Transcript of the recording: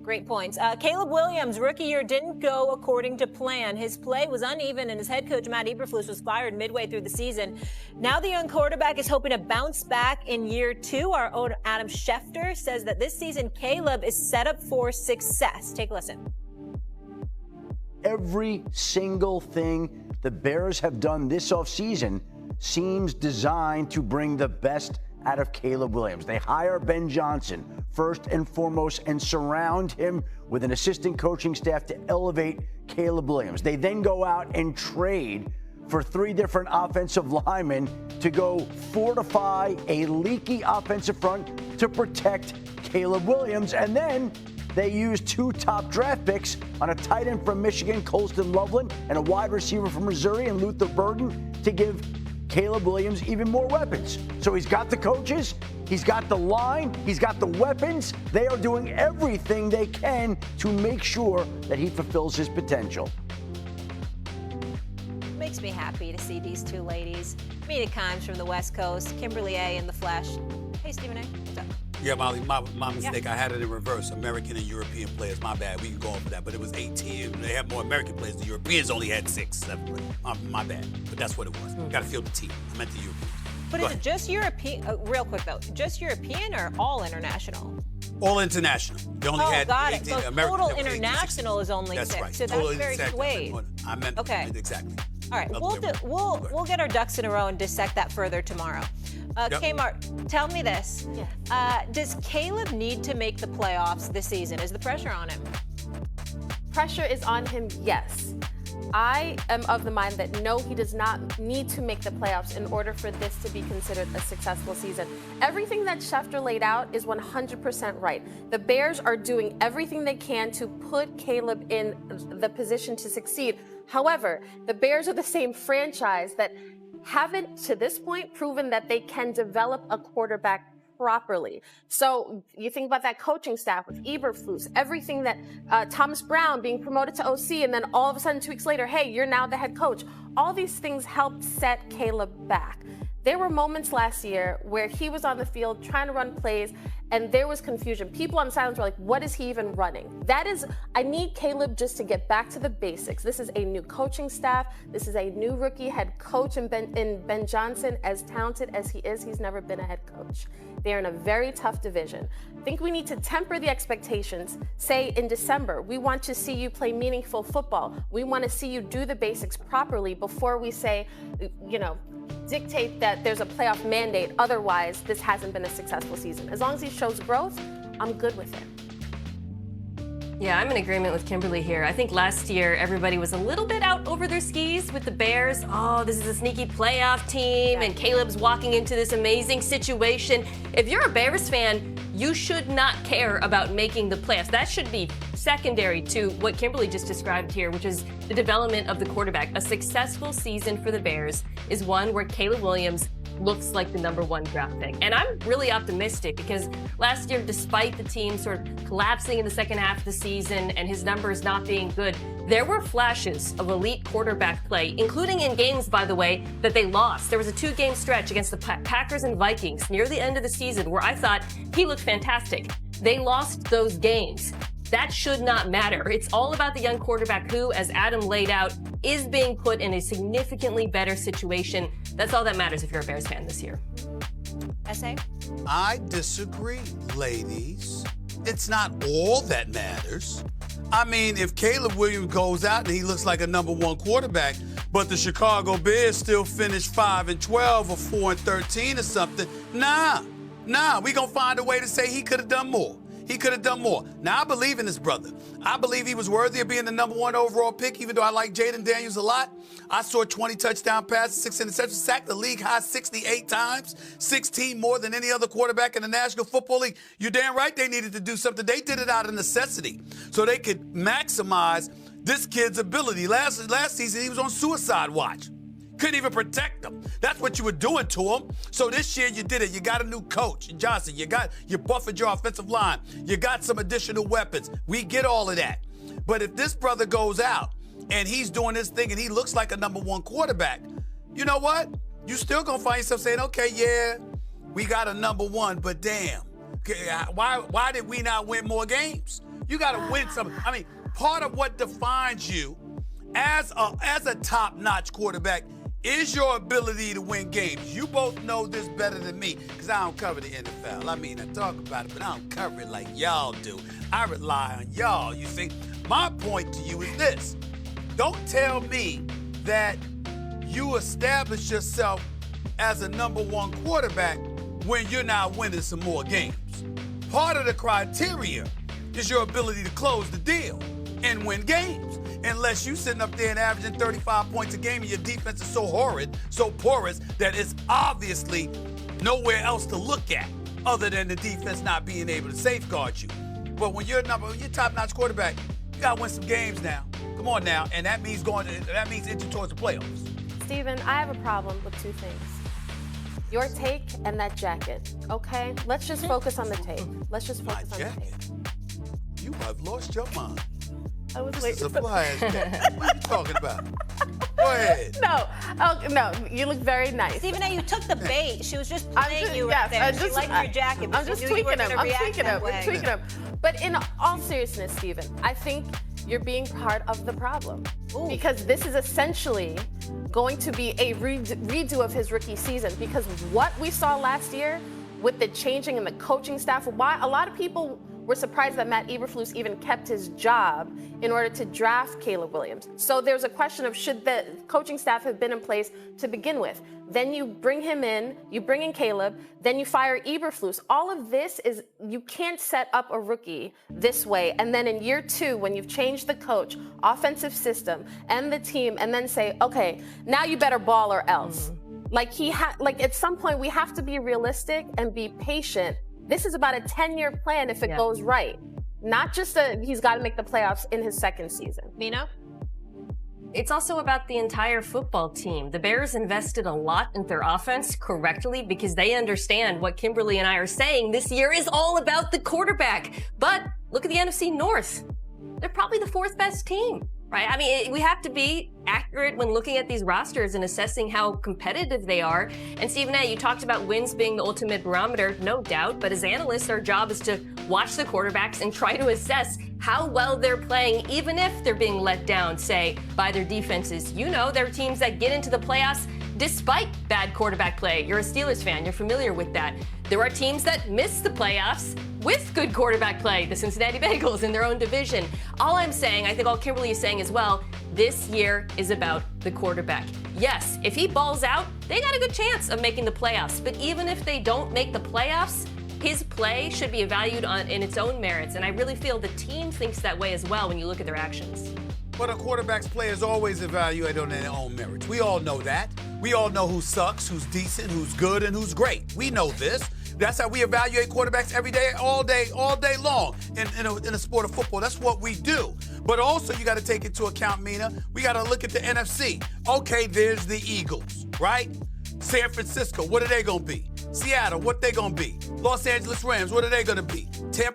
Great points. Caleb Williams, rookie year, didn't go according to plan. His play was uneven, and his head coach, Matt Eberflus, was fired midway through the season. Now the young quarterback is hoping to bounce back in year 2. Our own Adam Schefter says that this season, Caleb is set up for success. Take a listen. Every single thing the Bears have done this offseason seems designed to bring the best out of Caleb Williams. They hire Ben Johnson first and foremost and surround him with an assistant coaching staff to elevate Caleb Williams. They then go out and trade for 3 different offensive linemen to go fortify a leaky offensive front to protect Caleb Williams. And then they use 2 top draft picks on a tight end from Michigan, Colston Loveland, and a wide receiver from Missouri, and Luther Burden, to give Caleb Williams even more weapons. So he's got the coaches, he's got the line, he's got the weapons. They are doing everything they can to make sure that he fulfills his potential. Makes me happy to see these 2 ladies. Mina Kimes from the West Coast, Kimberly A. in the flesh. Hey, Stephen A. What's up? Yeah, Molly, my mistake. Yeah. I had it in reverse. American and European players. My bad. We can go over that. But it was 18. They have more American players. The Europeans only had 6, 7. My bad. But that's what it was. Got to field the team. I meant the Europeans. But is it just European? Real quick, though. Just European or all international? All international. They only had got 18 it. So American. Total international is only 6. Right. So total that's very swayed. I meant exactly. All right, we'll get our ducks in a row and dissect that further tomorrow. Kmart, tell me this. Yes. Does Caleb need to make the playoffs this season? Is the pressure on him? Pressure is on him, yes. I am of the mind that no, he does not need to make the playoffs in order for this to be considered a successful season. Everything that Schefter laid out is 100% right. The Bears are doing everything they can to put Caleb in the position to succeed. However, the Bears are the same franchise that haven't, to this point, proven that they can develop a quarterback properly. So you think about that coaching staff with Eberflus, everything that Thomas Brown being promoted to OC, and then all of a sudden 2 weeks later, hey, you're now the head coach. All these things helped set Caleb back. There were moments last year where he was on the field trying to run plays, and there was confusion. People on the sidelines were like, what is he even running? I need Caleb just to get back to the basics. This is a new coaching staff. This is a new rookie head coach in Ben Johnson. As talented as he is, he's never been a head coach. They're in a very tough division. I think we need to temper the expectations. Say in December, we want to see you play meaningful football. We want to see you do the basics properly before we say, dictate that there's a playoff mandate. Otherwise, this hasn't been a successful season. As long as he shows growth, I'm good with it. Yeah, I'm in agreement with Kimberly here. I think last year everybody was a little bit out over their skis with the Bears. Oh, this is a sneaky playoff team, and Caleb's walking into this amazing situation. If you're a Bears fan, you should not care about making the playoffs. That should be secondary to what Kimberly just described here, which is the development of the quarterback. A successful season for the Bears is one where Caleb Williams looks like the #1 draft pick. And I'm really optimistic because last year, despite the team sort of collapsing in the second half of the season and his numbers not being good, there were flashes of elite quarterback play, including in games, by the way, that they lost. There was a 2-game stretch against the Packers and Vikings near the end of the season where I thought he looked fantastic. They lost those games. That should not matter. It's all about the young quarterback who, as Adam laid out, is being put in a significantly better situation. That's all that matters if you're a Bears fan this year. S.A.? I disagree, ladies. It's not all that matters. I mean, if Caleb Williams goes out and he looks like a #1 quarterback, but the Chicago Bears still finish 5-12 or 4-13 or something, nah, we gonna find a way to say he could have done more. He could have done more. Now, I believe in this brother. I believe he was worthy of being the #1 overall pick, even though I like Jayden Daniels a lot. I saw 20 touchdown passes, 6 interceptions, sacked the league high 68 times, 16 more than any other quarterback in the National Football League. You're damn right they needed to do something. They did it out of necessity so they could maximize this kid's ability. Last season, he was on suicide watch. Couldn't even protect him. That's what you were doing to him. So this year you did it. You got a new coach, Johnson. You buffered your offensive line. You got some additional weapons. We get all of that. But if this brother goes out and he's doing his thing and he looks like a #1 quarterback, you know what? You still gonna find yourself saying, okay, yeah, we got a #1, but damn, Why did we not win more games? You got to win some. I mean, part of what defines you as a top-notch quarterback is your ability to win games. You both know this better than me because I don't cover the NFL. I mean, I talk about it, but I don't cover it like y'all do. I rely on y'all, you see. My point to you is this. Don't tell me that you establish yourself as a number one quarterback when you're not winning some more games. Part of the criteria is your ability to close the deal and win games. Unless you sitting up there and averaging 35 points a game and your defense is so horrid, so porous, that it's obviously nowhere else to look at other than the defense not being able to safeguard you. But when you're top-notch quarterback, you got to win some games now. Come on now. And that means inching towards the playoffs. Steven, I have a problem with two things. Your take and that jacket, okay? Let's just focus on the tape. Let's just focus on the tape. You have lost your mind. I was This is a fly-ass jacket. What are you talking about? Go ahead. No, you look very nice. Stephen A., you took the bait. She was just playing you right there. She liked your jacket. I'm just tweaking him. I'm tweaking him. But in all seriousness, Stephen, I think you're being part of the problem. Ooh. Because this is essentially going to be a redo of his rookie season. Because what we saw last year with the changing in the coaching staff, why a lot of people were surprised that Matt Eberflus even kept his job in order to draft Caleb Williams. So there's a question of should the coaching staff have been in place to begin with? Then you bring him in, you bring in Caleb, then you fire Eberflus. All of this is, you can't set up a rookie this way. And then in year two, when you've changed the coach, offensive system, and the team, and then say, okay, now you better ball or else. Like at some point, we have to be realistic and be patient. This is about a 10-year plan if it goes right. Not just he's got to make the playoffs in his second season. Nina? It's also about the entire football team. The Bears invested a lot in their offense correctly because they understand what Kimberly and I are saying. This year is all about the quarterback. But look at the NFC North. They're probably the fourth best team, right? I mean, we have to be accurate when looking at these rosters and assessing how competitive they are. And Stephen A., you talked about wins being the ultimate barometer, no doubt. But as analysts, our job is to watch the quarterbacks and try to assess how well they're playing, even if they're being let down, say, by their defenses. You know, there are teams that get into the playoffs despite bad quarterback play. You're a Steelers fan. You're familiar with that. There are teams that miss the playoffs with good quarterback play, the Cincinnati Bengals in their own division. All I'm saying, I think all Kimberly is saying as well, this year is about the quarterback. Yes, if he balls out, they got a good chance of making the playoffs. But even if they don't make the playoffs, his play should be evaluated in its own merits. And I really feel the team thinks that way as well when you look at their actions. But a quarterback's play is always evaluated on their own merits. We all know that. We all know who sucks, who's decent, who's good, and who's great. We know this. That's how we evaluate quarterbacks every day, all day long in a sport of football. That's what we do. But also, you got to take into account, Mina, we got to look at the NFC. Okay, there's the Eagles, right? San Francisco, what are they going to be? Seattle, what they going to be? Los Angeles Rams, what are they going to be? Tampa